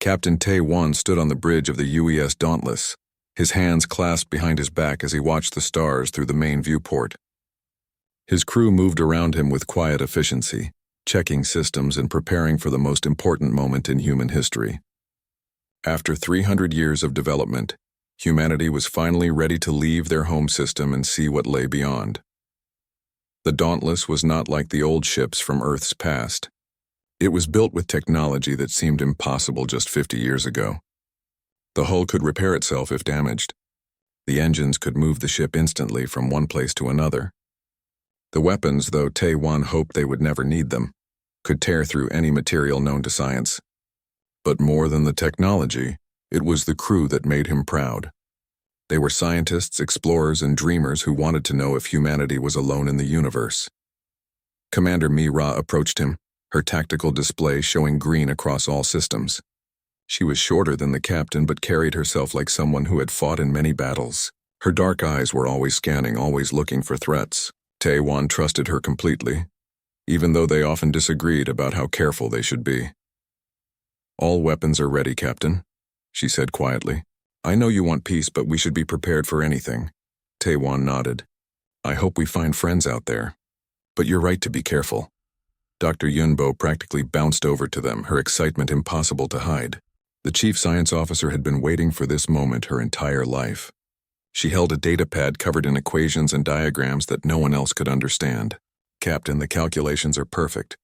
Captain Tae-Won stood on the bridge of the UES Dauntless, his hands clasped behind his back as he watched the stars through the main viewport. His crew moved around him with quiet efficiency, checking systems and preparing for the most important moment in human history. After 300 years of development, humanity was finally ready to leave their home system and see what lay beyond. The Dauntless was not like the old ships from Earth's past. It was built with technology that seemed impossible just 50 years ago. The hull could repair itself if damaged. The engines could move the ship instantly from one place to another. The weapons, though Tae-Won hoped they would never need them, could tear through any material known to science. But more than the technology, it was the crew that made him proud. They were scientists, explorers, and dreamers who wanted to know if humanity was alone in the universe. Commander Mi-Ra approached him, her tactical display showing green across all systems. She was shorter than the captain but carried herself like someone who had fought in many battles. Her dark eyes were always scanning, always looking for threats. Tae-Won trusted her completely, even though they often disagreed about how careful they should be. "All weapons are ready, Captain," she said quietly. "I know you want peace, but we should be prepared for anything." Tae-Won nodded. "I hope we find friends out there. But you're right to be careful." Dr. Yunbo practically bounced over to them, her excitement impossible to hide. The chief science officer had been waiting for this moment her entire life. She held a data pad covered in equations and diagrams that no one else could understand. "Captain, the calculations are perfect.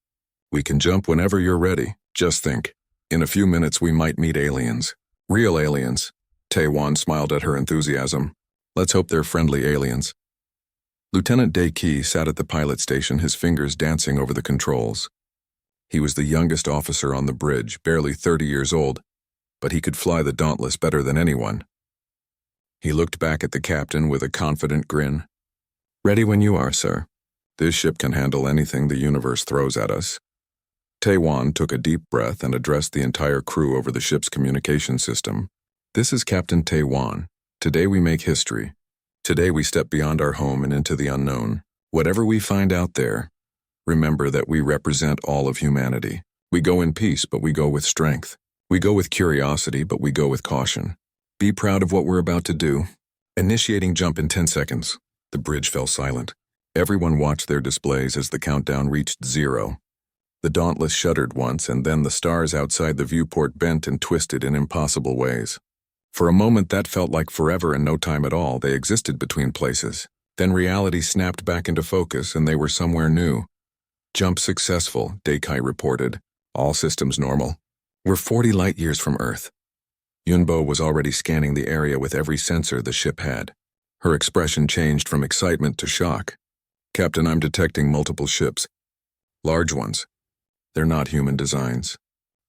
We can jump whenever you're ready. Just think. In a few minutes we might meet aliens. Real aliens." Tae-Won smiled at her enthusiasm. "Let's hope they're friendly aliens." Lieutenant Dae-Ki sat at the pilot station, his fingers dancing over the controls. He was the youngest officer on the bridge, barely 30 years old, but he could fly the Dauntless better than anyone. He looked back at the captain with a confident grin. "Ready when you are, sir. This ship can handle anything the universe throws at us." Tae-Won took a deep breath and addressed the entire crew over the ship's communication system. "This is Captain Tae-Won. Today we make history. Today we step beyond our home and into the unknown. Whatever we find out there, remember that we represent all of humanity. We go in peace, but we go with strength. We go with curiosity, but we go with caution. Be proud of what we're about to do. Initiating jump in 10 seconds. The bridge fell silent. Everyone watched their displays as the countdown reached 0. The Dauntless shuddered once, and then the stars outside the viewport bent and twisted in impossible ways. For a moment that felt like forever and no time at all. They existed between places. Then reality snapped back into focus and they were somewhere new. "Jump successful," Dae-Ki reported. "All systems normal. We're 40 light years from Earth." Yunbo was already scanning the area with every sensor the ship had. Her expression changed from excitement to shock. "Captain, I'm detecting multiple ships. Large ones. They're not human designs.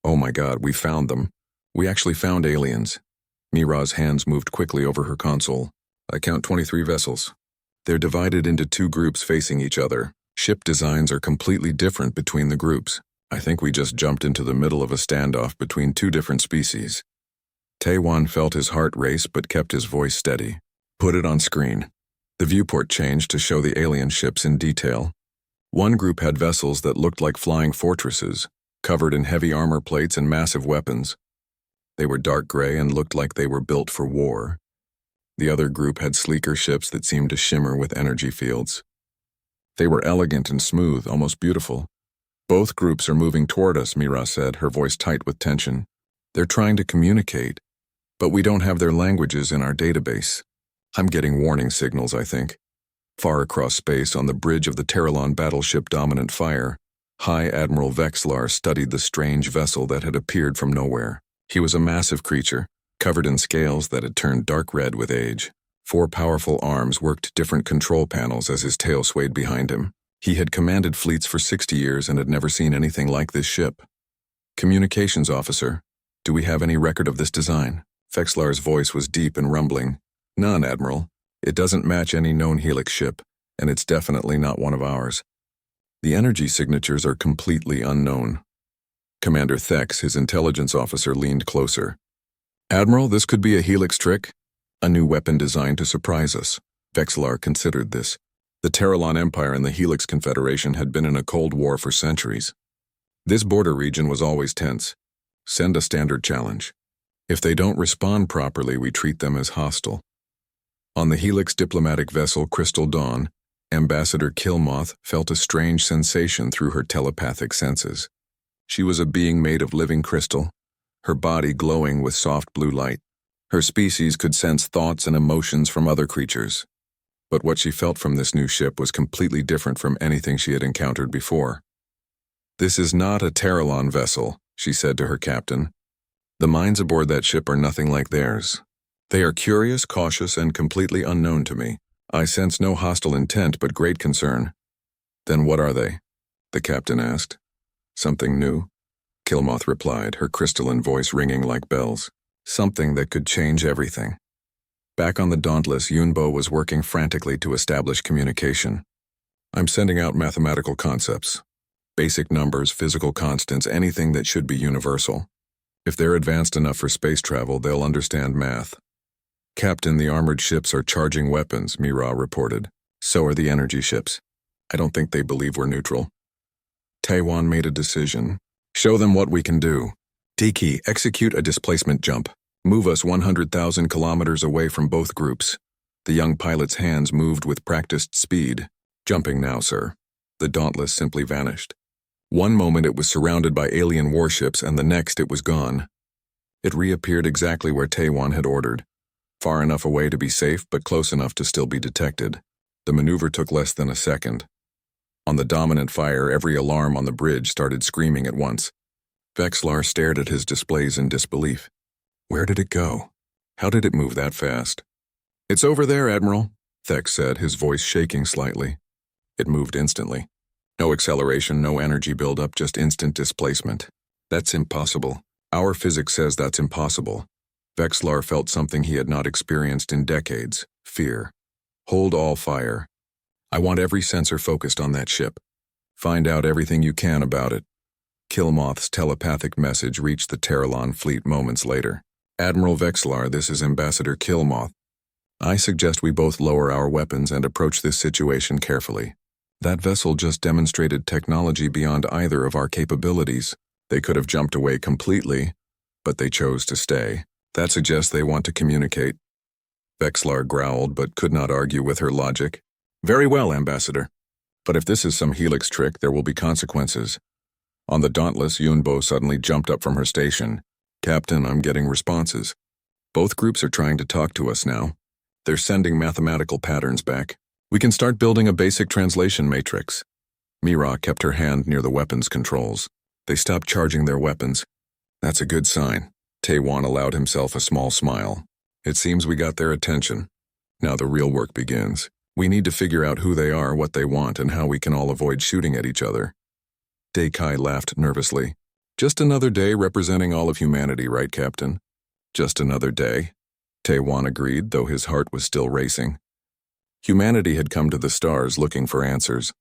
Oh my God, we found them. We actually found aliens." Mi-Ra's hands moved quickly over her console. "I count 23 vessels. They're divided into 2 groups facing each other. Ship designs are completely different between the groups. I think we just jumped into the middle of a standoff between 2 different species." Tae-Won felt his heart race but kept his voice steady. "Put it on screen." The viewport changed to show the alien ships in detail. One group had vessels that looked like flying fortresses, covered in heavy armor plates and massive weapons. They were dark gray and looked like they were built for war. The other group had sleeker ships that seemed to shimmer with energy fields. They were elegant and smooth, almost beautiful. "Both groups are moving toward us," Mi-Ra said, her voice tight with tension. "They're trying to communicate, but we don't have their languages in our database. I'm getting warning signals, I think." Far across space, on the bridge of the Terralon battleship Dominant Fire, High Admiral Vexlar studied the strange vessel that had appeared from nowhere. He was a massive creature, covered in scales that had turned dark red with age. 4 powerful arms worked different control panels as his tail swayed behind him. He had commanded fleets for 60 years and had never seen anything like this ship. "Communications officer, do we have any record of this design?" Vexlar's voice was deep and rumbling. "None, Admiral. It doesn't match any known Helix ship, and it's definitely not one of ours. The energy signatures are completely unknown." Commander Thex, his intelligence officer, leaned closer. "Admiral, this could be a Helix trick. A new weapon designed to surprise us." Vexlar considered this. The Terralon Empire and the Helix Confederation had been in a Cold War for centuries. This border region was always tense. Send a standard challenge. If they don't respond properly, we treat them as hostile. On the Helix diplomatic vessel Crystal Dawn, Ambassador Killmoth felt a strange sensation through her telepathic senses. She was a being made of living crystal, her body glowing with soft blue light. Her species could sense thoughts and emotions from other creatures. But what she felt from this new ship was completely different from anything she had encountered before. "This is not a Terralon vessel," she said to her captain. "The minds aboard that ship are nothing like theirs. They are curious, cautious, and completely unknown to me. I sense no hostile intent, but great concern." "Then what are they?" the captain asked. "Something new," Killmoth replied, her crystalline voice ringing like bells. "Something that could change everything." Back on the Dauntless, Yunbo was working frantically to establish communication. "I'm sending out mathematical concepts. Basic numbers, physical constants, anything that should be universal. If they're advanced enough for space travel, they'll understand math." "Captain, the armored ships are charging weapons," Mira reported. "So are the energy ships. I don't think they believe we're neutral." Taiwan made a decision. "Show them what we can do. Tiki, execute a displacement jump. Move us 100,000 kilometers away from both groups." The young pilot's hands moved with practiced speed. "Jumping now, sir." The Dauntless simply vanished. One moment it was surrounded by alien warships, and the next it was gone. It reappeared exactly where Taiwan had ordered. Far enough away to be safe, but close enough to still be detected. The maneuver took less than a second. On the dominant fire, every alarm on the bridge started screaming at once. Vexlar stared at his displays in disbelief. Where did it go? How did it move that fast? "It's over there, Admiral," Thex said, his voice shaking slightly. It moved instantly. No acceleration, no energy buildup, just instant displacement. "That's impossible. Our physics says that's impossible." Vexlar felt something he had not experienced in decades: fear. "Hold all fire. I want every sensor focused on that ship. Find out everything you can about it." Killmoth's telepathic message reached the Terralon fleet moments later. "Admiral Vexlar, this is Ambassador Killmoth. I suggest we both lower our weapons and approach this situation carefully. That vessel just demonstrated technology beyond either of our capabilities. They could have jumped away completely, but they chose to stay. That suggests they want to communicate." Vexlar growled but could not argue with her logic. "Very well, Ambassador. But if this is some Helix trick, there will be consequences." On the Dauntless, Yunbo suddenly jumped up from her station. "Captain, I'm getting responses. Both groups are trying to talk to us now. They're sending mathematical patterns back. We can start building a basic translation matrix." Mira kept her hand near the weapons controls. They stopped charging their weapons. "That's a good sign." Taiwan allowed himself a small smile. "It seems we got their attention. Now the real work begins. We need to figure out who they are, what they want, and how we can all avoid shooting at each other." Deikai laughed nervously. "Just another day representing all of humanity, right, Captain?" "Just another day," Taiwan agreed, though his heart was still racing. Humanity had come to the stars looking for answers.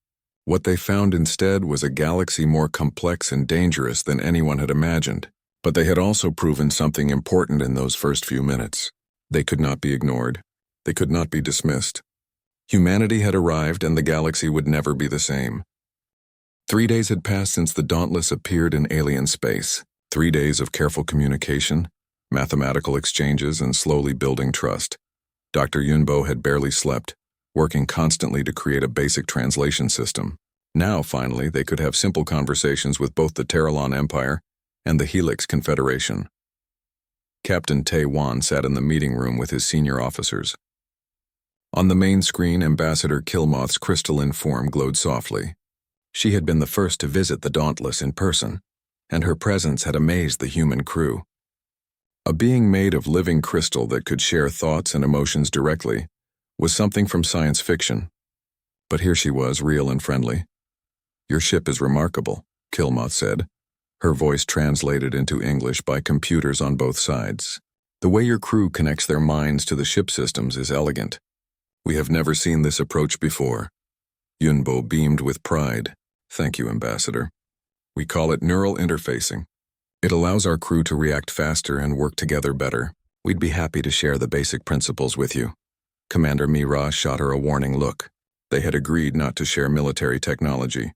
What they found instead was a galaxy more complex and dangerous than anyone had imagined. But they had also proven something important in those first few minutes. They could not be ignored. They could not be dismissed. Humanity had arrived, and the galaxy would never be the same. 3 days had passed since the Dauntless appeared in alien space. 3 days of careful communication, mathematical exchanges, and slowly building trust. Dr. Yunbo had barely slept, working constantly to create a basic translation system. Now, finally, they could have simple conversations with both the Terralon Empire and the Helix Confederation. Captain Taiwan sat in the meeting room with his senior officers. On the main screen, Ambassador Killmoth's crystalline form glowed softly. She had been the first to visit the Dauntless in person, and her presence had amazed the human crew. A being made of living crystal that could share thoughts and emotions directly was something from science fiction. But here she was, real and friendly. "Your ship is remarkable," Killmoth said, her voice translated into English by computers on both sides. "The way your crew connects their minds to the ship systems is elegant. We have never seen this approach before." Yunbo beamed with pride. "Thank you, Ambassador. We call it neural interfacing. It allows our crew to react faster and work together better. We'd be happy to share the basic principles with you." Commander Mira shot her a warning look. They had agreed not to share military technology.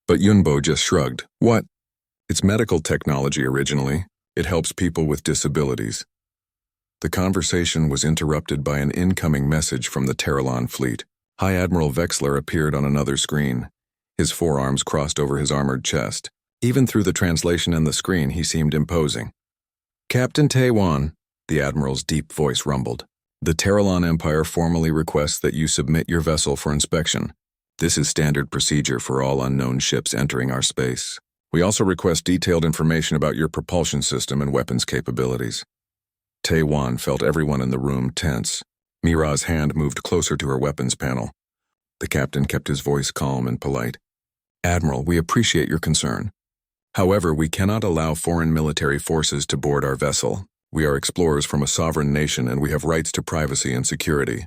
But Yunbo just shrugged. "What?" It's medical technology originally. It helps people with disabilities. The conversation was interrupted by an incoming message from the Terralon fleet. High Admiral Vexler appeared on another screen. His forearms crossed over his armored chest. Even through the translation and the screen, he seemed imposing. Captain Taiwan, the Admiral's deep voice rumbled. The Terralon Empire formally requests that you submit your vessel for inspection. This is standard procedure for all unknown ships entering our space. We also request detailed information about your propulsion system and weapons capabilities. Taiwan felt everyone in the room tense. Mira's hand moved closer to her weapons panel. The captain kept his voice calm and polite. Admiral, we appreciate your concern. However, we cannot allow foreign military forces to board our vessel. We are explorers from a sovereign nation and we have rights to privacy and security.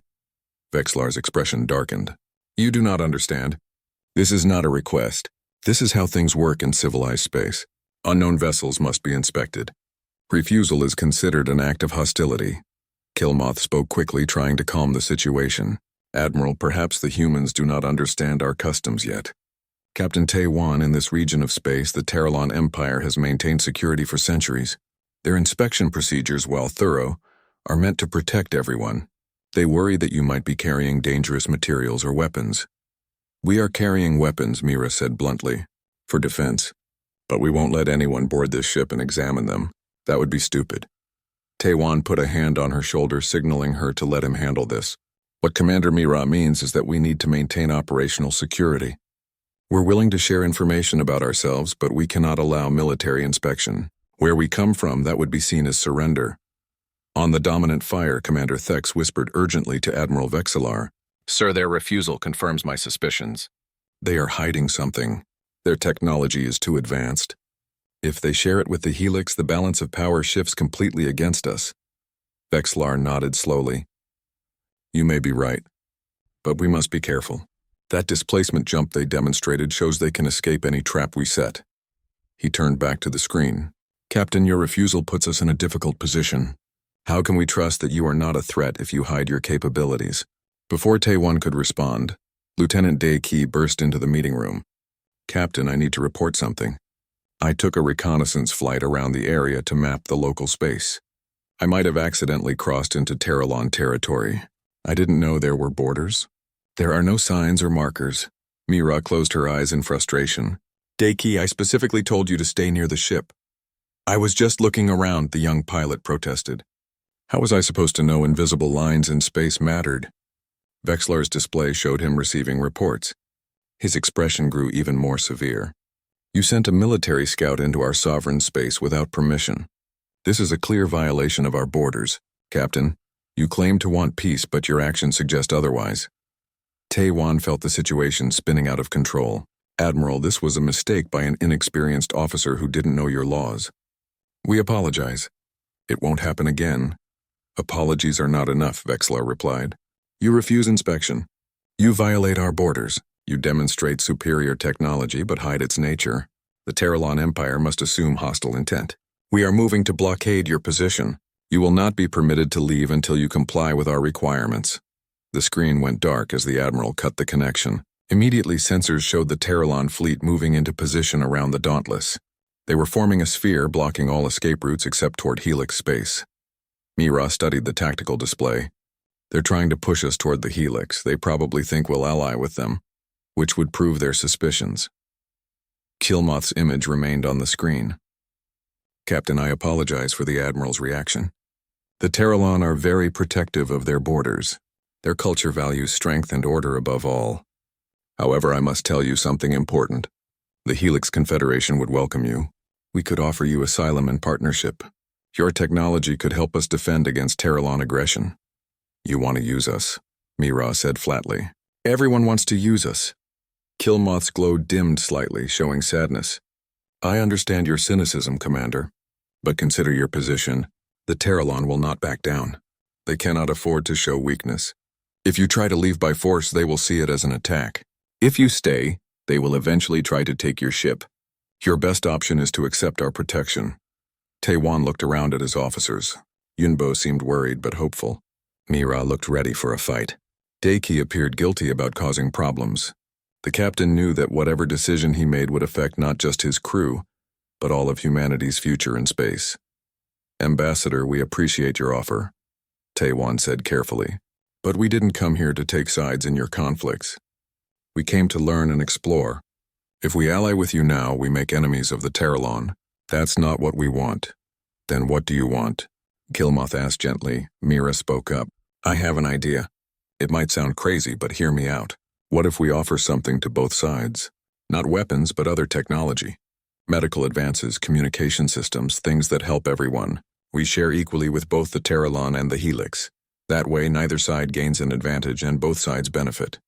Vexlar's expression darkened. You do not understand. This is not a request. This is how things work in civilized space. Unknown vessels must be inspected. Refusal is considered an act of hostility. Killmoth spoke quickly, trying to calm the situation. Admiral, perhaps the humans do not understand our customs yet. Captain Taiwan, in this region of space, the Terralon Empire has maintained security for centuries. Their inspection procedures, while thorough, are meant to protect everyone. They worry that you might be carrying dangerous materials or weapons. We are carrying weapons, Mira said bluntly, for defense. But we won't let anyone board this ship and examine them. That would be stupid. Taiwan put a hand on her shoulder, signaling her to let him handle this. What Commander Mira means is that we need to maintain operational security. We're willing to share information about ourselves, but we cannot allow military inspection. Where we come from, that would be seen as surrender. On the dominant fire, Commander Thex whispered urgently to Admiral Vexillar. Sir, their refusal confirms my suspicions. They are hiding something. Their technology is too advanced. If they share it with the Helix, the balance of power shifts completely against us. Vexillar nodded slowly. You may be right, but we must be careful. That displacement jump they demonstrated shows they can escape any trap we set. He turned back to the screen. Captain, your refusal puts us in a difficult position. How can we trust that you are not a threat if you hide your capabilities? Before Taiwan could respond, Lieutenant Daiki burst into the meeting room. Captain, I need to report something. I took a reconnaissance flight around the area to map the local space. I might have accidentally crossed into Terralon territory. I didn't know there were borders. There are no signs or markers. Mira closed her eyes in frustration. Daiki, I specifically told you to stay near the ship. I was just looking around, the young pilot protested. How was I supposed to know invisible lines in space mattered? Vexlar's display showed him receiving reports. His expression grew even more severe. You sent a military scout into our sovereign space without permission. This is a clear violation of our borders. Captain, you claim to want peace, but your actions suggest otherwise. Taiwan felt the situation spinning out of control. Admiral, this was a mistake by an inexperienced officer who didn't know your laws. We apologize. It won't happen again. Apologies are not enough, Vexlar replied. You refuse inspection. You violate our borders. You demonstrate superior technology but hide its nature. The Terralon Empire must assume hostile intent. We are moving to blockade your position. You will not be permitted to leave until you comply with our requirements. The screen went dark as the Admiral cut the connection. Immediately, sensors showed the Terralon fleet moving into position around the Dauntless. They were forming a sphere, blocking all escape routes except toward Helix space. Mira studied the tactical display. They're trying to push us toward the Helix. They probably think we'll ally with them, which would prove their suspicions. Killmoth's image remained on the screen. Captain, I apologize for the Admiral's reaction. The Terralon are very protective of their borders. Their culture values strength and order above all. However, I must tell you something important. The Helix Confederation would welcome you. We could offer you asylum and partnership. Your technology could help us defend against Terralon aggression. You want to use us, Mira said flatly. Everyone wants to use us. Killmoth's glow dimmed slightly, showing sadness. I understand your cynicism, Commander, but consider your position. The Terralon will not back down. They cannot afford to show weakness. If you try to leave by force, they will see it as an attack. If you stay, they will eventually try to take your ship. Your best option is to accept our protection. Taiwan looked around at his officers. Yunbo seemed worried but hopeful. Mira looked ready for a fight. Daiki appeared guilty about causing problems. The captain knew that whatever decision he made would affect not just his crew, but all of humanity's future in space. Ambassador, we appreciate your offer, Taewon said carefully, but we didn't come here to take sides in your conflicts. We came to learn and explore. If we ally with you now, we make enemies of the Terralon. That's not what we want. Then what do you want? Kilmoth asked gently. Mira spoke up. I have an idea. It might sound crazy, but hear me out. What if we offer something to both sides? Not weapons, but other technology. Medical advances, communication systems, things that help everyone. We share equally with both the Terralon and the Helix. That way, neither side gains an advantage and both sides benefit.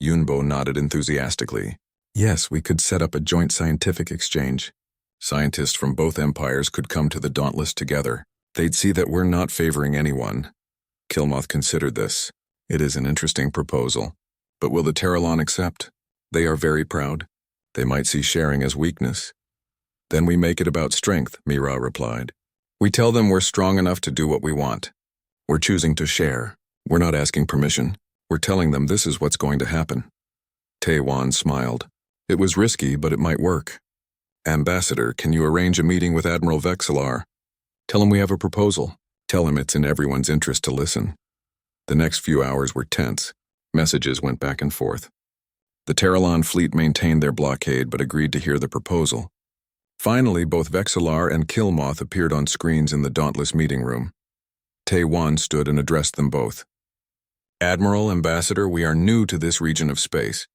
Yunbo nodded enthusiastically. Yes, we could set up a joint scientific exchange. Scientists from both empires could come to the Dauntless together. They'd see that we're not favoring anyone. Kilmoth considered this. It is an interesting proposal. But will the Terralon accept? They are very proud. They might see sharing as weakness. Then we make it about strength, Mira replied. We tell them we're strong enough to do what we want. We're choosing to share. We're not asking permission. We're telling them this is what's going to happen. Taewon smiled. It was risky, but it might work. Ambassador, can you arrange a meeting with Admiral Vexillar? Tell him we have a proposal. Tell him it's in everyone's interest to listen. The next few hours were tense. Messages went back and forth. The Terralon fleet maintained their blockade but agreed to hear the proposal. Finally, both Vexillar and Kilmoth appeared on screens in the Dauntless meeting room. Taewon stood and addressed them both. Admiral, Ambassador, we are new to this region of space.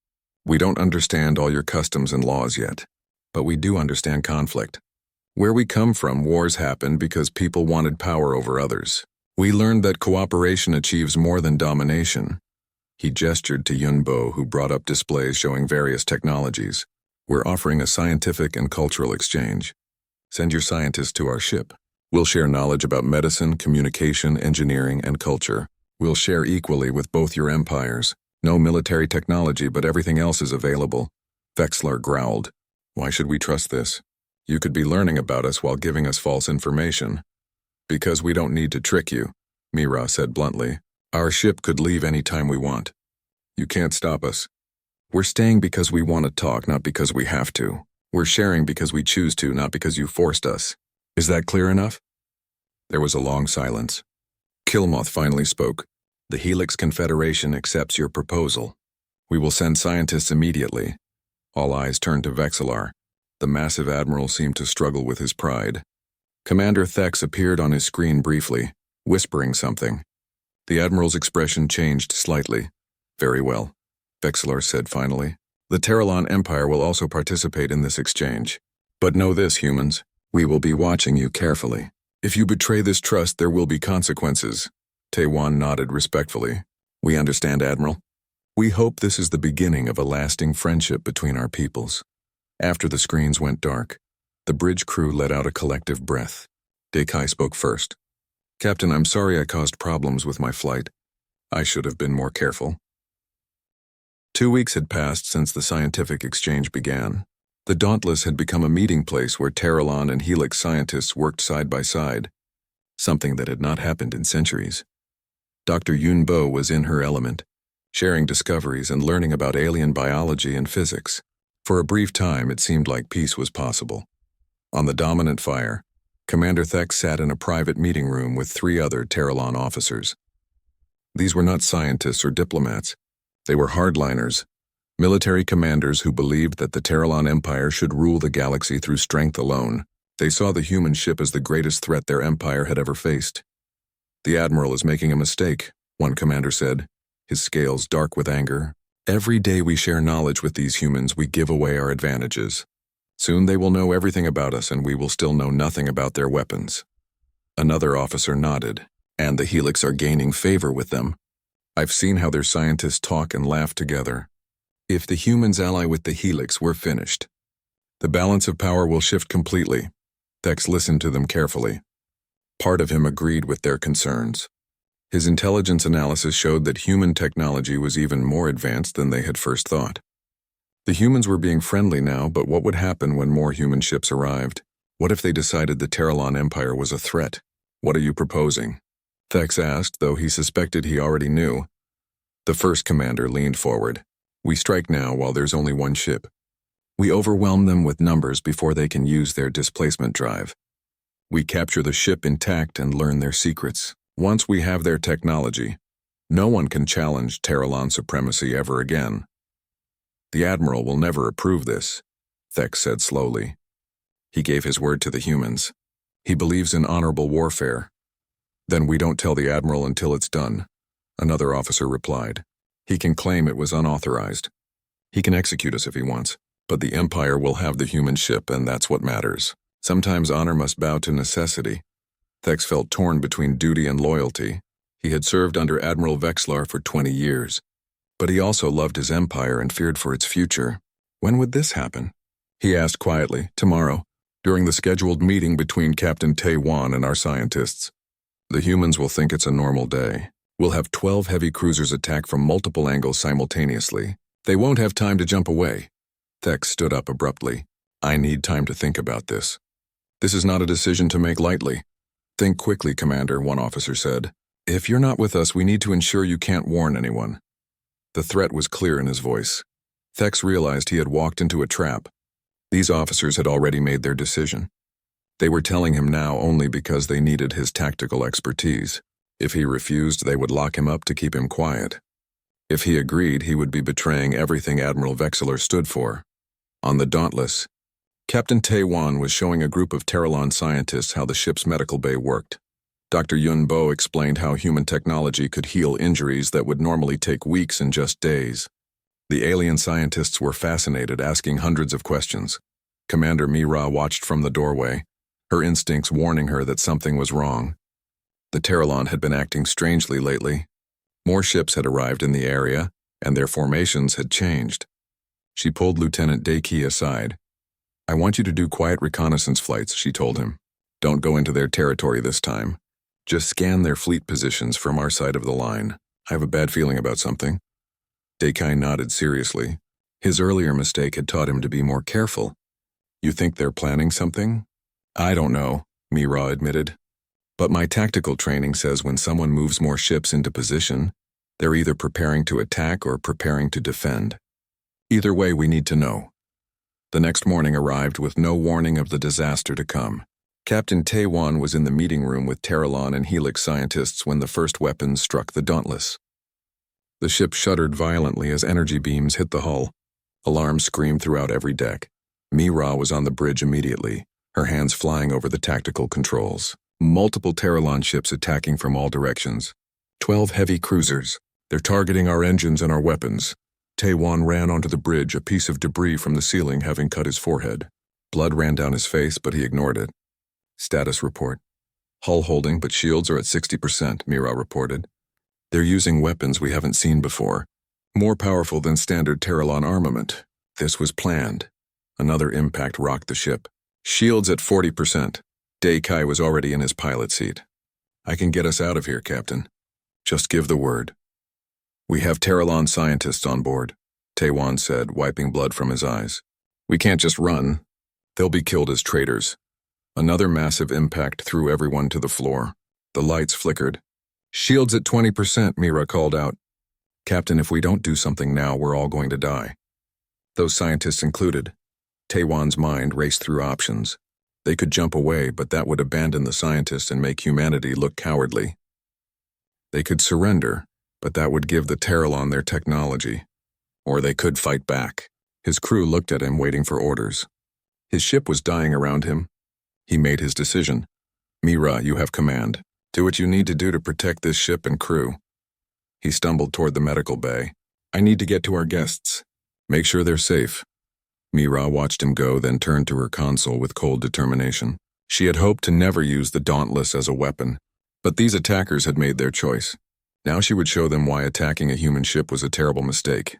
We don't understand all your customs and laws yet, but we do understand conflict. Where we come from, wars happen because people wanted power over others. We learned that cooperation achieves more than domination. He gestured to Yunbo, who brought up displays showing various technologies. We're offering a scientific and cultural exchange. Send your scientists to our ship. We'll share knowledge about medicine, communication, engineering, and culture. We'll share equally with both your empires. No military technology, but everything else is available. Vexillar growled. Why should we trust this? You could be learning about us while giving us false information. Because we don't need to trick you, Mira said bluntly. Our ship could leave any time we want. You can't stop us. We're staying because we want to talk, not because we have to. We're sharing because we choose to, not because you forced us. Is that clear enough? There was a long silence. Kilmoth finally spoke. The Helix Confederation accepts your proposal. We will send scientists immediately. All eyes turned to Vexillar. The massive admiral seemed to struggle with his pride. Commander Thex appeared on his screen briefly, whispering something. The admiral's expression changed slightly. Very well, Vexillar said finally. The Terralon Empire will also participate in this exchange. But know this, humans. We will be watching you carefully. If you betray this trust, there will be consequences. Taewon nodded respectfully. We understand, Admiral. We hope this is the beginning of a lasting friendship between our peoples. After the screens went dark, the bridge crew let out a collective breath. Deikai spoke first. Captain, I'm sorry I caused problems with my flight. I should have been more careful. 2 weeks had passed since the scientific exchange began. The Dauntless had become a meeting place where Terralon and Helix scientists worked side by side, something that had not happened in centuries. Dr. Yunbo was in her element, sharing discoveries and learning about alien biology and physics. For a brief time, it seemed like peace was possible. On the dominant fire, Commander Thex sat in a private meeting room with 3 other Terralon officers. These were not scientists or diplomats. They were hardliners, military commanders who believed that the Terralon Empire should rule the galaxy through strength alone. They saw the human ship as the greatest threat their empire had ever faced. The Admiral is making a mistake, one commander said, his scales dark with anger. Every day we share knowledge with these humans, we give away our advantages. Soon they will know everything about us and we will still know nothing about their weapons. Another officer nodded, and the Helix are gaining favor with them. I've seen how their scientists talk and laugh together. If the humans ally with the Helix, we're finished. The balance of power will shift completely. Thex listened to them carefully. Part of him agreed with their concerns. His intelligence analysis showed that human technology was even more advanced than they had first thought. The humans were being friendly now, but what would happen when more human ships arrived? What if they decided the Terralon Empire was a threat? What are you proposing? Thex asked, though he suspected he already knew. The first commander leaned forward. We strike now while there's only one ship. We overwhelm them with numbers before they can use their displacement drive. We capture the ship intact and learn their secrets. Once we have their technology, no one can challenge Terralon supremacy ever again. The Admiral will never approve this, Thex said slowly. He gave his word to the humans. He believes in honorable warfare. Then we don't tell the Admiral until it's done, another officer replied. He can claim it was unauthorized. He can execute us if he wants, but the Empire will have the human ship, and that's what matters. Sometimes honor must bow to necessity. Thex felt torn between duty and loyalty. He had served under Admiral Vexlar for 20 years, but he also loved his empire and feared for its future. When would this happen? He asked quietly. Tomorrow, during the scheduled meeting between Captain Tae-Wan and our scientists. The humans will think it's a normal day. We'll have 12 heavy cruisers attack from multiple angles simultaneously. They won't have time to jump away. Thex stood up abruptly. I need time to think about this. This is not a decision to make lightly. Think quickly, Commander, one officer said. If you're not with us, we need to ensure you can't warn anyone. The threat was clear in his voice. Thex realized he had walked into a trap. These officers had already made their decision. They were telling him now only because they needed his tactical expertise. If he refused, they would lock him up to keep him quiet. If he agreed, he would be betraying everything Admiral Vexler stood for. On the Dauntless, Captain Tae-Wan was showing a group of Terralon scientists how the ship's medical bay worked. Dr. Yun Bo explained how human technology could heal injuries that would normally take weeks in just days. The alien scientists were fascinated, asking hundreds of questions. Commander Mira watched from the doorway, her instincts warning her that something was wrong. The Terralon had been acting strangely lately. More ships had arrived in the area, and their formations had changed. She pulled Lieutenant Daiki aside. I want you to do quiet reconnaissance flights, she told him. Don't go into their territory this time. Just scan their fleet positions from our side of the line. I have a bad feeling about something. Daiki nodded seriously. His earlier mistake had taught him to be more careful. You think they're planning something? I don't know, Mira admitted. But my tactical training says when someone moves more ships into position, they're either preparing to attack or preparing to defend. Either way, we need to know. The next morning arrived with no warning of the disaster to come. Captain Tae-Wan was in the meeting room with Terralon and Helix scientists when the first weapons struck the Dauntless. The ship shuddered violently as energy beams hit the hull. Alarms screamed throughout every deck. Mira was on the bridge immediately, her hands flying over the tactical controls. Multiple Terralon ships attacking from all directions. 12 heavy cruisers. They're targeting our engines and our weapons. Tae-Wan ran onto the bridge, a piece of debris from the ceiling having cut his forehead. Blood ran down his face, but he ignored it. Status report. Hull holding, but shields are at 60%, Mira reported. They're using weapons we haven't seen before. More powerful than standard Terralon armament. This was planned. Another impact rocked the ship. Shields at 40%. Daiki was already in his pilot seat. I can get us out of here, Captain. Just give the word. We have Terralon scientists on board, Tae-Wan said, wiping blood from his eyes. We can't just run. They'll be killed as traitors. Another massive impact threw everyone to the floor. The lights flickered. Shields at 20%, Mira called out. Captain, if we don't do something now, we're all going to die. Those scientists included. Tae-Wan's mind raced through options. They could jump away, but that would abandon the scientists and make humanity look cowardly. They could surrender, but that would give the Terralon their technology. Or they could fight back. His crew looked at him, waiting for orders. His ship was dying around him. He made his decision. Mira, you have command. Do what you need to do to protect this ship and crew. He stumbled toward the medical bay. I need to get to our guests. Make sure they're safe. Mira watched him go, then turned to her console with cold determination. She had hoped to never use the Dauntless as a weapon, but these attackers had made their choice. Now she would show them why attacking a human ship was a terrible mistake.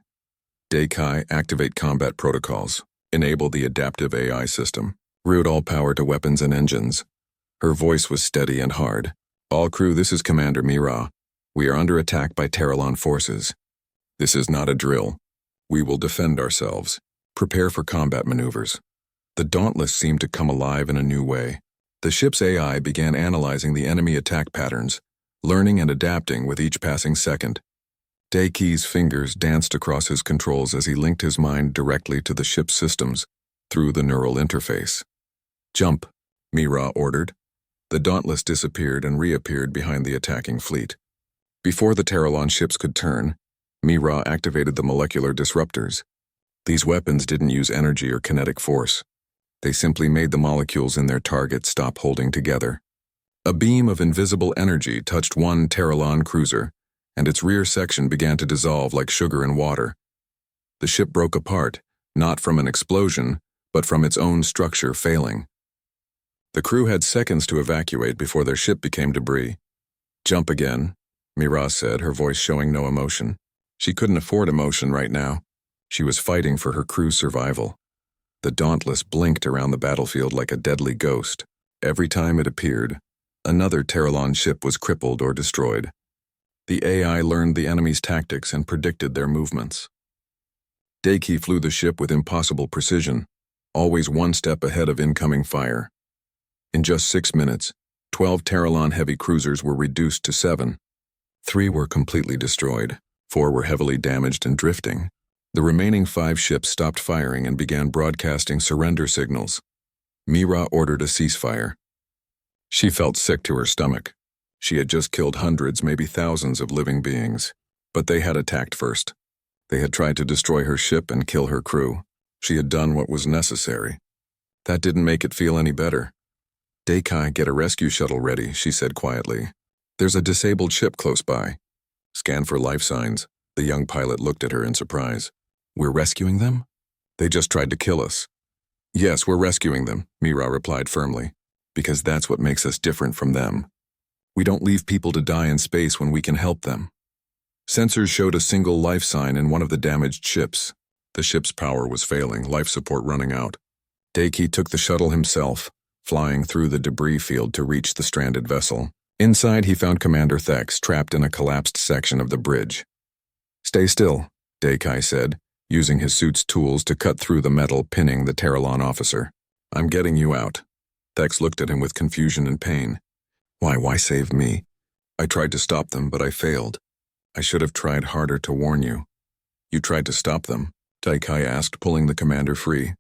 Daiki, activate combat protocols. Enable the adaptive AI system. Route all power to weapons and engines. Her voice was steady and hard. All crew, this is Commander Mira. We are under attack by Terralon forces. This is not a drill. We will defend ourselves. Prepare for combat maneuvers. The Dauntless seemed to come alive in a new way. The ship's AI began analyzing the enemy attack patterns, learning and adapting with each passing second. Daiki's fingers danced across his controls as he linked his mind directly to the ship's systems through the neural interface. "Jump," Mira ordered. The Dauntless disappeared and reappeared behind the attacking fleet. Before the Terralon ships could turn, Mira activated the molecular disruptors. These weapons didn't use energy or kinetic force. They simply made the molecules in their target stop holding together. A beam of invisible energy touched one Terralon cruiser, and its rear section began to dissolve like sugar in water. The ship broke apart, not from an explosion, but from its own structure failing. The crew had seconds to evacuate before their ship became debris. "Jump again," Mira said, her voice showing no emotion. She couldn't afford emotion right now. She was fighting for her crew's survival. The Dauntless blinked around the battlefield like a deadly ghost. Every time it appeared, another Terralon ship was crippled or destroyed. The AI learned the enemy's tactics and predicted their movements. Daiki flew the ship with impossible precision, always one step ahead of incoming fire. In just 6 minutes, 12 Terralon heavy cruisers were reduced to 7. 3 were completely destroyed, 4 were heavily damaged and drifting. The remaining 5 ships stopped firing and began broadcasting surrender signals. Mira ordered a ceasefire. She felt sick to her stomach. She had just killed hundreds, maybe thousands of living beings. But they had attacked first. They had tried to destroy her ship and kill her crew. She had done what was necessary. That didn't make it feel any better. "Daikai, get a rescue shuttle ready," she said quietly. "There's a disabled ship close by." "Scan for life signs." The young pilot looked at her in surprise. "We're rescuing them? They just tried to kill us." "Yes, we're rescuing them," Mira replied firmly, "because that's what makes us different from them. We don't leave people to die in space when we can help them." Sensors showed a single life sign in one of the damaged ships. The ship's power was failing, life support running out. Daiki took the shuttle himself, flying through the debris field to reach the stranded vessel. Inside, he found Commander Thex trapped in a collapsed section of the bridge. "Stay still," Daikai said, using his suit's tools to cut through the metal pinning the Terralon officer. "I'm getting you out." Thex looked at him with confusion and pain. Why save me? I tried to stop them, but I failed. I should have tried harder to warn you." "You tried to stop them?" Daikai asked, pulling the commander free.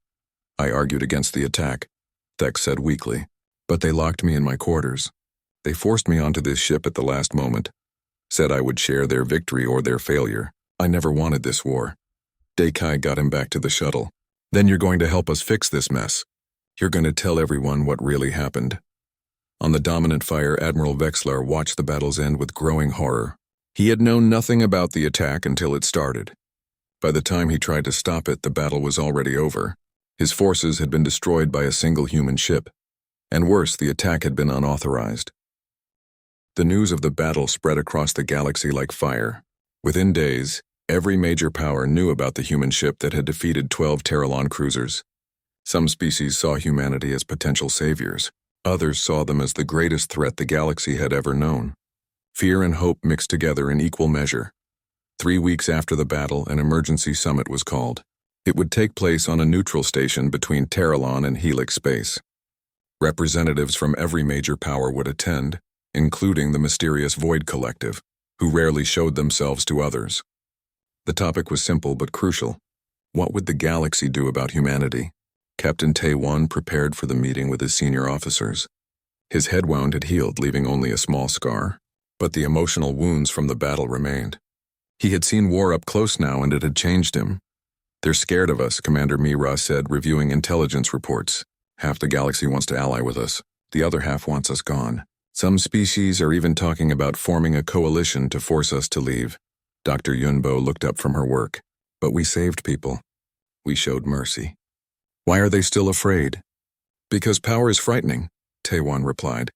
"I argued against the attack," Thex said weakly. "But they locked me in my quarters. They forced me onto this ship at the last moment. Said I would share their victory or their failure. I never wanted this war." Daikai got him back to the shuttle. "Then you're going to help us fix this mess. You're going to tell everyone what really happened." On the dominant fire, Admiral Vexlar watched the battle's end with growing horror. He had known nothing about the attack until it started. By the time he tried to stop it, the battle was already over. His forces had been destroyed by a single human ship. And worse, the attack had been unauthorized. The news of the battle spread across the galaxy like fire. Within days, every major power knew about the human ship that had defeated 12 Terralon cruisers. Some species saw humanity as potential saviors. Others saw them as the greatest threat the galaxy had ever known. Fear and hope mixed together in equal measure. 3 weeks after the battle, an emergency summit was called. It would take place on a neutral station between Terralon and Helix Space. Representatives from every major power would attend, including the mysterious Void Collective, who rarely showed themselves to others. The topic was simple but crucial. What would the galaxy do about humanity? Captain Taewon prepared for the meeting with his senior officers. His head wound had healed, leaving only a small scar. But the emotional wounds from the battle remained. He had seen war up close now, and it had changed him. "They're scared of us," Commander Mira said, reviewing intelligence reports. "Half the galaxy wants to ally with us. The other half wants us gone. Some species are even talking about forming a coalition to force us to leave." Dr. Yunbo looked up from her work. "But we saved people. We showed mercy." "Why are they still afraid?" "Because power is frightening," Taewon replied,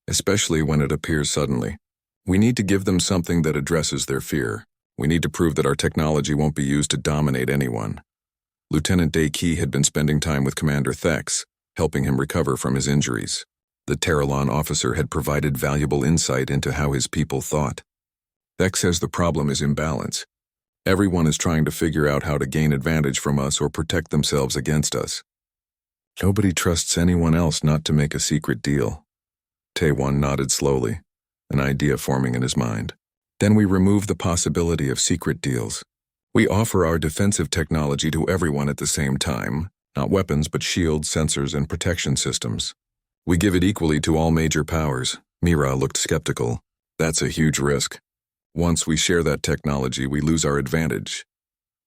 "especially when it appears suddenly. We need to give them something that addresses their fear. We need to prove that our technology won't be used to dominate anyone." Lieutenant Daiki had been spending time with Commander Thex, helping him recover from his injuries. The Terralon officer had provided valuable insight into how his people thought. Thex says the problem is imbalance. Everyone is trying to figure out how to gain advantage from us or protect themselves against us. Nobody trusts anyone else not to make a secret deal. Taewon nodded slowly, an idea forming in his mind. Then we remove the possibility of secret deals. We offer our defensive technology to everyone at the same time, not weapons but shields, sensors, and protection systems. We give it equally to all major powers. Mira looked skeptical. That's a huge risk. Once we share that technology, we lose our advantage.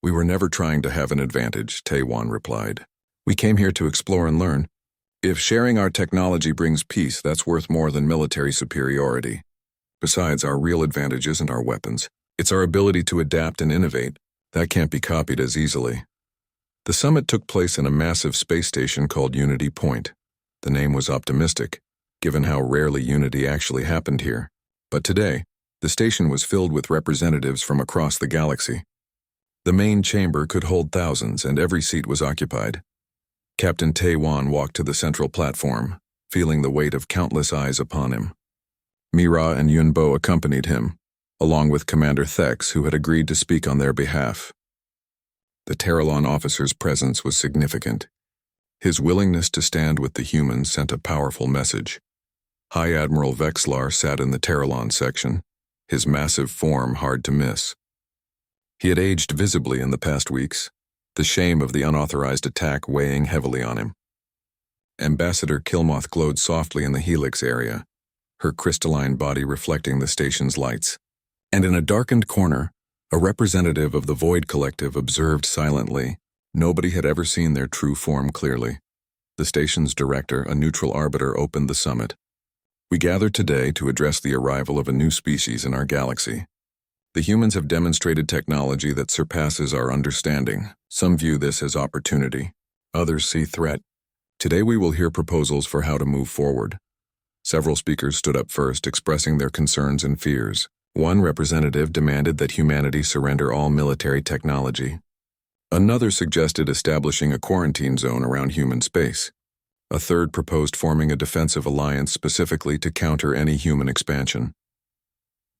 We were never trying to have an advantage, Taewon replied. We came here to explore and learn. If sharing our technology brings peace, that's worth more than military superiority. Besides, our real advantage isn't our weapons. It's our ability to adapt and innovate. That can't be copied as easily. The summit took place in a massive space station called Unity Point. The name was optimistic, given how rarely Unity actually happened here. But today, the station was filled with representatives from across the galaxy. The main chamber could hold thousands, and every seat was occupied. Captain Taewon walked to the central platform, feeling the weight of countless eyes upon him. Mira and Yunbo accompanied him, along with Commander Thex, who had agreed to speak on their behalf. The Terralon officer's presence was significant. His willingness to stand with the humans sent a powerful message. High Admiral Vexlar sat in the Terralon section, his massive form hard to miss. He had aged visibly in the past weeks, the shame of the unauthorized attack weighing heavily on him. Ambassador Kilmoth glowed softly in the helix area, her crystalline body reflecting the station's lights. And in a darkened corner, a representative of the Void Collective observed silently. Nobody had ever seen their true form clearly. The station's director, a neutral arbiter, opened the summit. We gathered today to address the arrival of a new species in our galaxy. The humans have demonstrated technology that surpasses our understanding. Some view this as opportunity. Others see threat. Today we will hear proposals for how to move forward. Several speakers stood up first, expressing their concerns and fears. One representative demanded that humanity surrender all military technology. Another suggested establishing a quarantine zone around human space. A third proposed forming a defensive alliance specifically to counter any human expansion.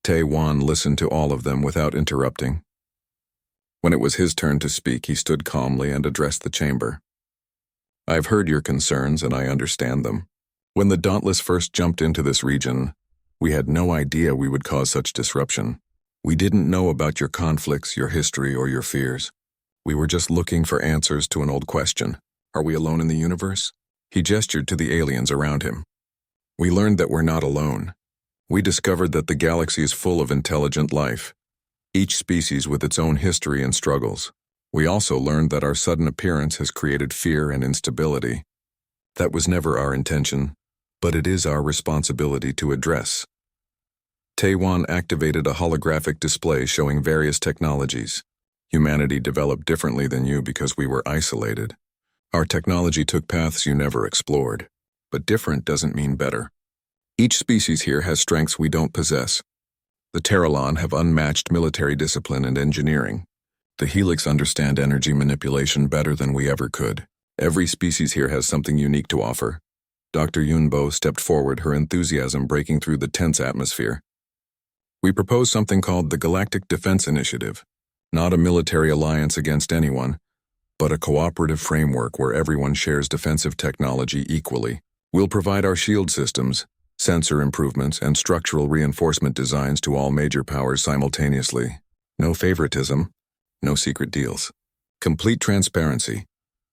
Taewon listened to all of them without interrupting. When it was his turn to speak, he stood calmly and addressed the chamber. I've heard your concerns and I understand them. When the Dauntless first jumped into this region, we had no idea we would cause such disruption. We didn't know about your conflicts, your history, or your fears. We were just looking for answers to an old question. Are we alone in the universe? He gestured to the aliens around him. We learned that we're not alone. We discovered that the galaxy is full of intelligent life, each species with its own history and struggles. We also learned that our sudden appearance has created fear and instability. That was never our intention, but it is our responsibility to address. Taewon activated a holographic display showing various technologies. Humanity developed differently than you because we were isolated. Our technology took paths you never explored, but different doesn't mean better. Each species here has strengths we don't possess. The Terralon have unmatched military discipline and engineering. The Helix understand energy manipulation better than we ever could. Every species here has something unique to offer. Dr. Yunbo stepped forward, her enthusiasm breaking through the tense atmosphere. We propose something called the Galactic Defense Initiative. Not a military alliance against anyone, but a cooperative framework where everyone shares defensive technology equally. We'll provide our shield systems, sensor improvements, and structural reinforcement designs to all major powers simultaneously. No favoritism, no secret deals. Complete transparency.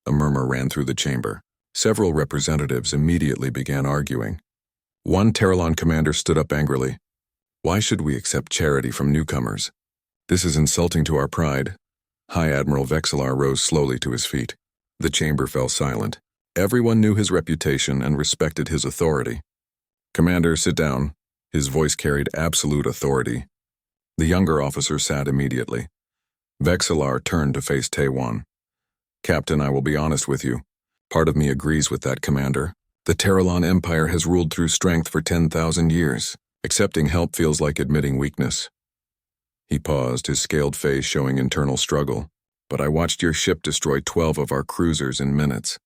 A murmur ran through the chamber. Several representatives immediately began arguing. One Terralon commander stood up angrily. Why should we accept charity from newcomers? This is insulting to our pride. High Admiral Vexlar rose slowly to his feet. The chamber fell silent. Everyone knew his reputation and respected his authority. Commander, sit down. His voice carried absolute authority. The younger officer sat immediately. Vexlar turned to face Taewon. Captain, I will be honest with you. Part of me agrees with that commander. The Terralon Empire has ruled through strength for 10,000 years. Accepting help feels like admitting weakness. He paused, his scaled face showing internal struggle. But I watched your ship destroy 12 of our cruisers in minutes.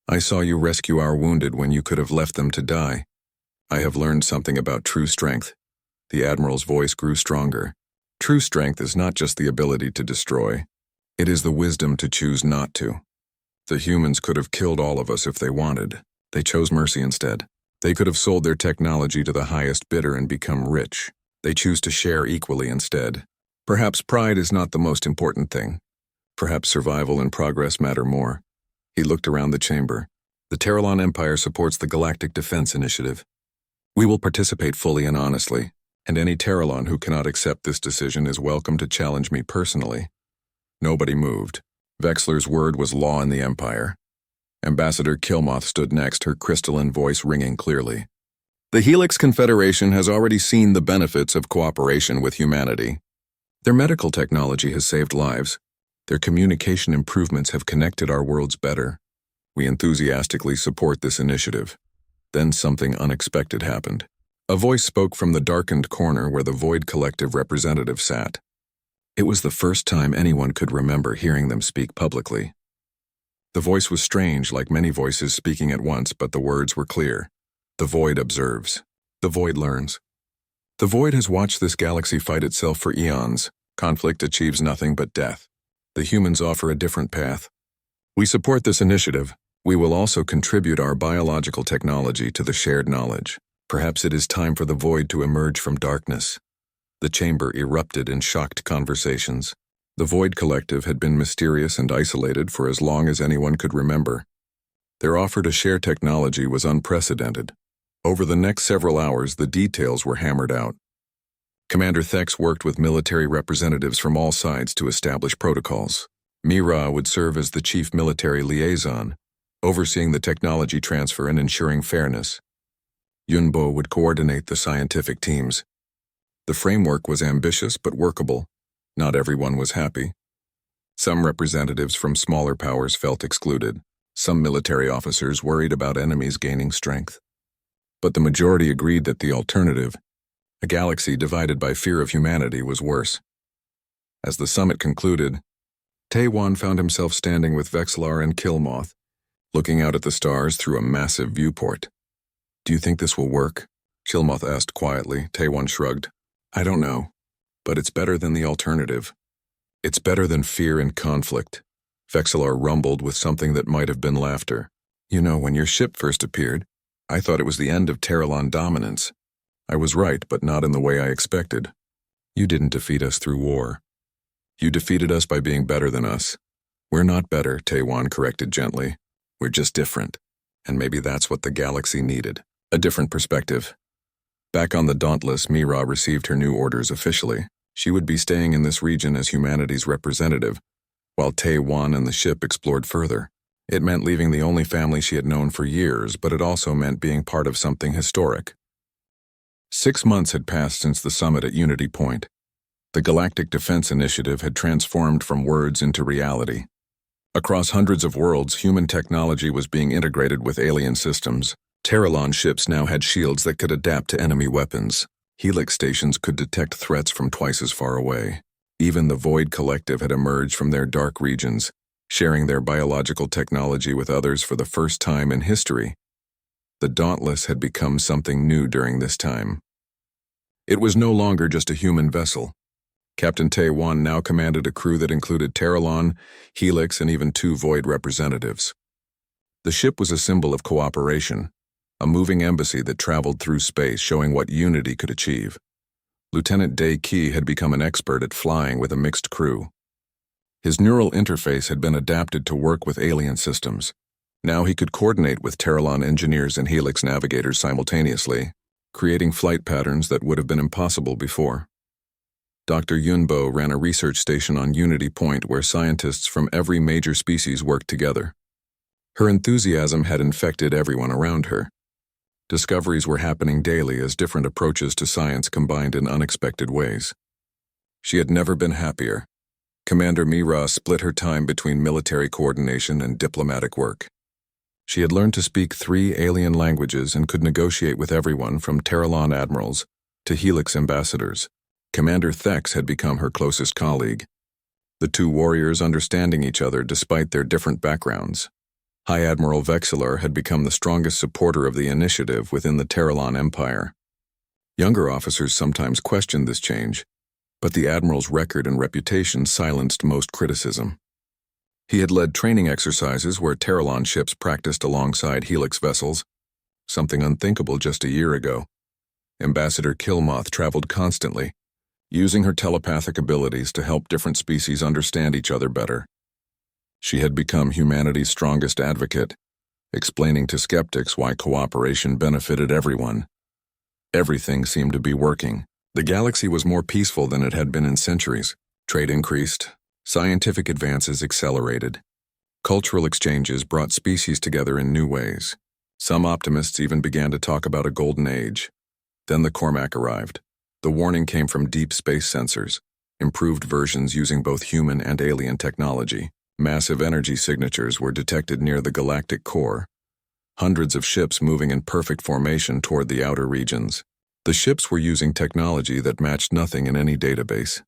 I saw you rescue our wounded when you could have left them to die. I have learned something about true strength. The Admiral's voice grew stronger. True strength is not just the ability to destroy. It is the wisdom to choose not to. The humans could have killed all of us if they wanted. They chose mercy instead. They could have sold their technology to the highest bidder and become rich. They choose to share equally instead. Perhaps pride is not the most important thing. Perhaps survival and progress matter more. He looked around the chamber. The Terralon Empire supports the Galactic Defense Initiative. We will participate fully and honestly, and any Terralon who cannot accept this decision is welcome to challenge me personally. Nobody moved. Vexler's word was law in the Empire. Ambassador Killmoth stood next, her crystalline voice ringing clearly. The Helix Confederation has already seen the benefits of cooperation with humanity. Their medical technology has saved lives. Their communication improvements have connected our worlds better. We enthusiastically support this initiative. Then something unexpected happened. A voice spoke from the darkened corner where the Void Collective representative sat. It was the first time anyone could remember hearing them speak publicly. The voice was strange, like many voices speaking at once, but the words were clear. The Void observes. The Void learns. The Void has watched this galaxy fight itself for eons. Conflict achieves nothing but death. The humans offer a different path. We support this initiative. We will also contribute our biological technology to the shared knowledge. Perhaps it is time for the Void to emerge from darkness. The chamber erupted in shocked conversations. The Void Collective had been mysterious and isolated for as long as anyone could remember. Their offer to share technology was unprecedented. Over the next several hours, the details were hammered out. Commander Thex worked with military representatives from all sides to establish protocols. Mira would serve as the chief military liaison, overseeing the technology transfer and ensuring fairness. Yunbo would coordinate the scientific teams. The framework was ambitious but workable. Not everyone was happy. Some representatives from smaller powers felt excluded. Some military officers worried about enemies gaining strength. But the majority agreed that the alternative, a galaxy divided by fear of humanity, was worse. As the summit concluded, Taewon found himself standing with Vexlar and Killmoth, looking out at the stars through a massive viewport. "Do you think this will work?" Killmoth asked quietly. Taewon shrugged. "I don't know, but it's better than the alternative. It's better than fear and conflict." Vexlar rumbled with something that might have been laughter. "You know, when your ship first appeared, I thought it was the end of Terralon dominance. I was right, but not in the way I expected. You didn't defeat us through war. You defeated us by being better than us. We're not better," Taewon corrected gently. "We're just different. And maybe that's what the galaxy needed. A different perspective." Back on the Dauntless, Mira received her new orders officially. She would be staying in this region as humanity's representative, while Taewon and the ship explored further. It meant leaving the only family she had known for years, but it also meant being part of something historic. 6 months had passed since the summit at Unity Point. The Galactic Defense Initiative had transformed from words into reality. Across hundreds of worlds, human technology was being integrated with alien systems. Terralon ships now had shields that could adapt to enemy weapons. Helix stations could detect threats from twice as far away. Even the Void Collective had emerged from their dark regions, sharing their biological technology with others for the first time in history. The Dauntless had become something new during this time. It was no longer just a human vessel. Captain Taewon now commanded a crew that included Terralon, Helix, and even 2 Void representatives. The ship was a symbol of cooperation, a moving embassy that traveled through space, showing what unity could achieve. Lieutenant Dae Ki had become an expert at flying with a mixed crew. His neural interface had been adapted to work with alien systems. Now he could coordinate with Terralon engineers and Helix navigators simultaneously, creating flight patterns that would have been impossible before. Dr. Yunbo ran a research station on Unity Point where scientists from every major species worked together. Her enthusiasm had infected everyone around her. Discoveries were happening daily as different approaches to science combined in unexpected ways. She had never been happier. Commander Mira split her time between military coordination and diplomatic work. She had learned to speak 3 alien languages and could negotiate with everyone from Terralon admirals to Helix ambassadors. Commander Thex had become her closest colleague, the 2 warriors understanding each other despite their different backgrounds. High Admiral Vexlar had become the strongest supporter of the initiative within the Terralon Empire. Younger officers sometimes questioned this change, but the Admiral's record and reputation silenced most criticism. He had led training exercises where Terralon ships practiced alongside Helix vessels, something unthinkable just a year ago. Ambassador Killmoth traveled constantly, using her telepathic abilities to help different species understand each other better. She had become humanity's strongest advocate, explaining to skeptics why cooperation benefited everyone. Everything seemed to be working. The galaxy was more peaceful than it had been in centuries. Trade increased, scientific advances accelerated. Cultural exchanges brought species together in new ways. Some optimists even began to talk about a golden age. Then the Cormac arrived. The warning came from deep space sensors, improved versions using both human and alien technology. Massive energy signatures were detected near the galactic core, hundreds of ships moving in perfect formation toward the outer regions. The ships were using technology that matched nothing in any database.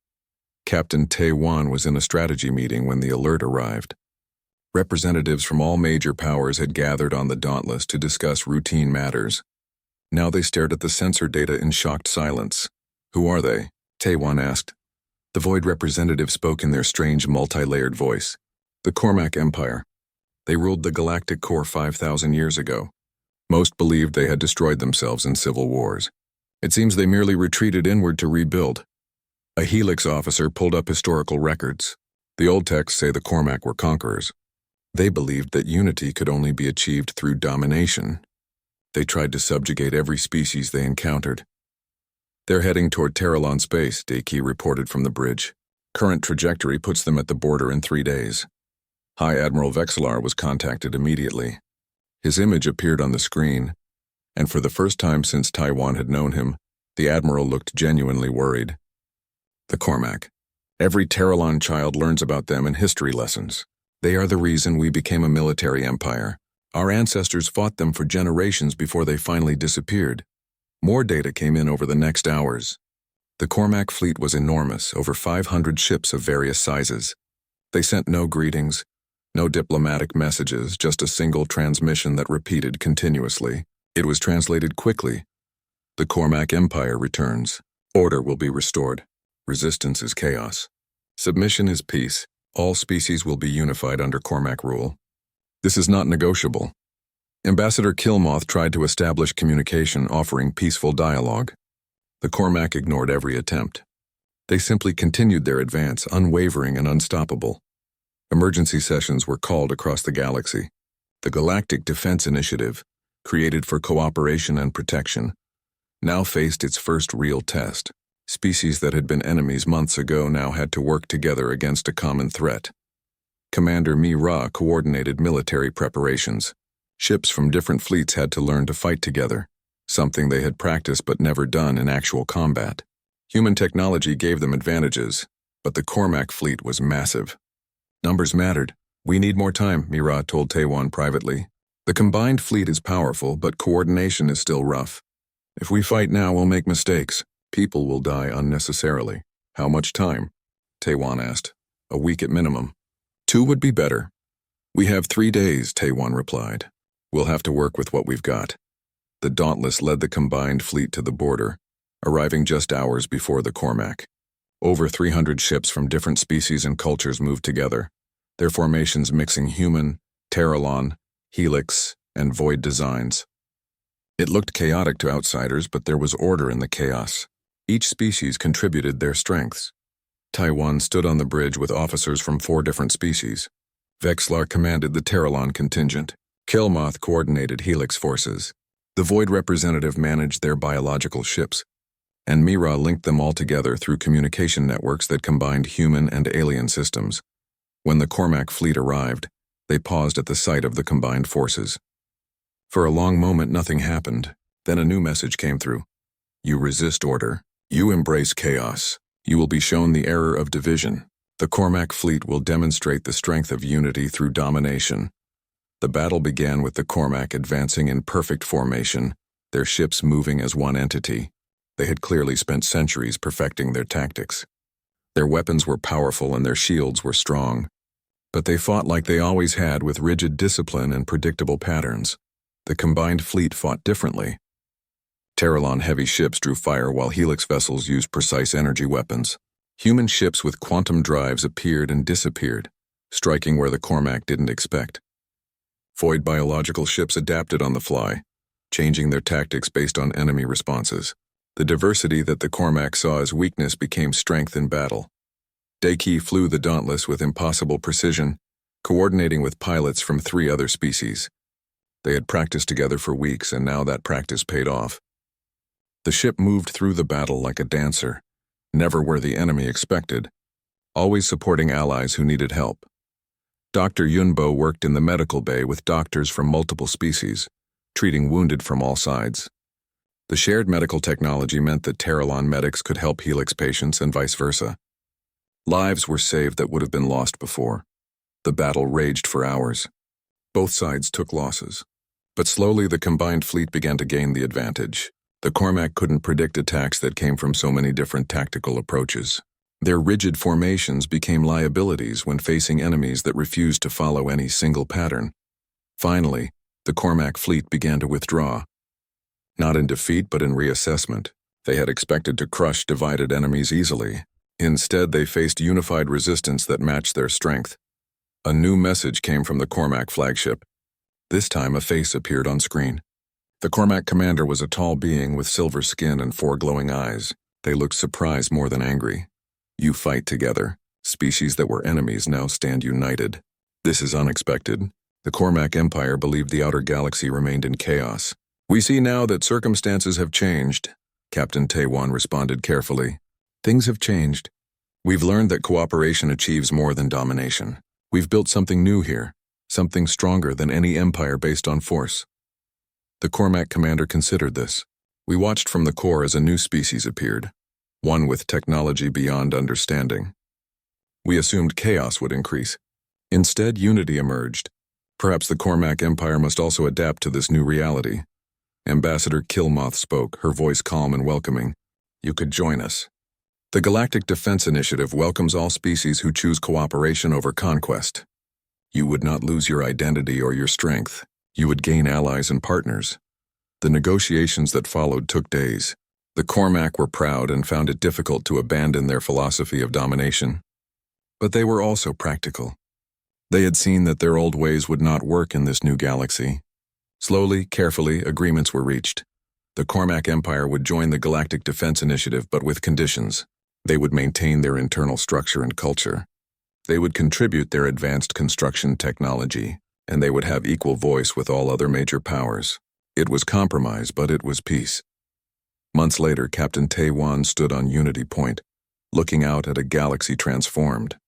Captain Tae-Wan was in a strategy meeting when the alert arrived. Representatives from all major powers had gathered on the Dauntless to discuss routine matters. Now they stared at the sensor data in shocked silence. "Who are they?" Tae-Wan asked. The Void representative spoke in their strange, multi-layered voice. "The Cormac Empire. They ruled the galactic core 5,000 years ago. Most believed they had destroyed themselves in civil wars. It seems they merely retreated inward to rebuild." A Helix officer pulled up historical records. The old texts say the Cormac were conquerors. They believed that unity could only be achieved through domination. They tried to subjugate every species they encountered. "They're heading toward Terralon space," Daki reported from the bridge. "Current trajectory puts them at the border in 3 days." High Admiral Vexlar was contacted immediately. His image appeared on the screen, and for the first time since Taiwan had known him, the Admiral looked genuinely worried. "The Cormac. Every Terralon child learns about them in history lessons. They are the reason we became a military empire. Our ancestors fought them for generations before they finally disappeared." More data came in over the next hours. The Cormac fleet was enormous, over 500 ships of various sizes. They sent no greetings, no diplomatic messages, just a single transmission that repeated continuously. It was translated quickly. "The Cormac Empire returns. Order will be restored. Resistance is chaos. Submission is peace. All species will be unified under Cormac rule. This is not negotiable." Ambassador Killmoth tried to establish communication, offering peaceful dialogue. The Cormac ignored every attempt. They simply continued their advance, unwavering and unstoppable. Emergency sessions were called across the galaxy. The Galactic Defense Initiative, created for cooperation and protection, now faced its first real test. Species that had been enemies months ago now had to work together against a common threat. Commander Mi-Ra coordinated military preparations. Ships from different fleets had to learn to fight together, something they had practiced but never done in actual combat. Human technology gave them advantages, but the Cormac fleet was massive. "Numbers mattered. We need more time," Mi-Ra told Tae-Wan privately. "The combined fleet is powerful, but coordination is still rough. If we fight now, we'll make mistakes. People will die unnecessarily." "How much time?" Tae-Wan asked. "A week at minimum. 2 would be better." "We have 3 days," Tae-Wan replied. "We'll have to work with what we've got." The Dauntless led the combined fleet to the border, arriving just hours before the Cormac. Over 300 ships from different species and cultures moved together, their formations mixing human, Terralon, Helix, and Void designs. It looked chaotic to outsiders, but there was order in the chaos. Each species contributed their strengths. Taiwan stood on the bridge with officers from 4 different species. Vexlar commanded the Terralon contingent. Killmoth coordinated Helix forces. The Void representative managed their biological ships, and Mi-Ra linked them all together through communication networks that combined human and alien systems. When the Cormac fleet arrived, they paused at the sight of the combined forces. For a long moment, nothing happened. Then a new message came through. "You resist order. You embrace chaos. You will be shown the error of division. The Cormac fleet will demonstrate the strength of unity through domination." The battle began with the Cormac advancing in perfect formation, their ships moving as one entity. They had clearly spent centuries perfecting their tactics. Their weapons were powerful and their shields were strong. But they fought like they always had, with rigid discipline and predictable patterns. The combined fleet fought differently. Terralon heavy ships drew fire while Helix vessels used precise energy weapons. Human ships with quantum drives appeared and disappeared, striking where the Cormac didn't expect. Void biological ships adapted on the fly, changing their tactics based on enemy responses. The diversity that the Cormac saw as weakness became strength in battle. Daki flew the Dauntless with impossible precision, coordinating with pilots from 3 other species. They had practiced together for weeks, and now that practice paid off. The ship moved through the battle like a dancer, never where the enemy expected, always supporting allies who needed help. Dr. Yunbo worked in the medical bay with doctors from multiple species, treating wounded from all sides. The shared medical technology meant that Terralon medics could help Helix patients and vice versa. Lives were saved that would have been lost before. The battle raged for hours. Both sides took losses. But slowly the combined fleet began to gain the advantage. The Cormac couldn't predict attacks that came from so many different tactical approaches. Their rigid formations became liabilities when facing enemies that refused to follow any single pattern. Finally, the Cormac fleet began to withdraw. Not in defeat, but in reassessment. They had expected to crush divided enemies easily. Instead, they faced unified resistance that matched their strength. A new message came from the Cormac flagship. This time, a face appeared on screen. The Cormac commander was a tall being with silver skin and 4 glowing eyes. They looked surprised more than angry. You fight together. Species that were enemies now stand united. This is unexpected. The Cormac Empire believed the outer galaxy remained in chaos. We see now that circumstances have changed, Captain Taiwan responded carefully. Things have changed. We've learned that cooperation achieves more than domination. We've built something new here, something stronger than any empire based on force. The Cormac commander considered this. We watched from the core as a new species appeared, one with technology beyond understanding. We assumed chaos would increase. Instead, unity emerged. Perhaps the Cormac Empire must also adapt to this new reality. Ambassador Killmoth spoke, her voice calm and welcoming. You could join us. The Galactic Defense Initiative welcomes all species who choose cooperation over conquest. You would not lose your identity or your strength. You would gain allies and partners. The negotiations that followed took days. The Cormac were proud and found it difficult to abandon their philosophy of domination. But they were also practical. They had seen that their old ways would not work in this new galaxy. Slowly, carefully, agreements were reached. The Cormac Empire would join the Galactic Defense Initiative, but with conditions. They would maintain their internal structure and culture. They would contribute their advanced construction technology, and they would have equal voice with all other major powers. It was compromise, but it was peace. Months later, Captain Taiwan stood on Unity Point, looking out at a galaxy transformed.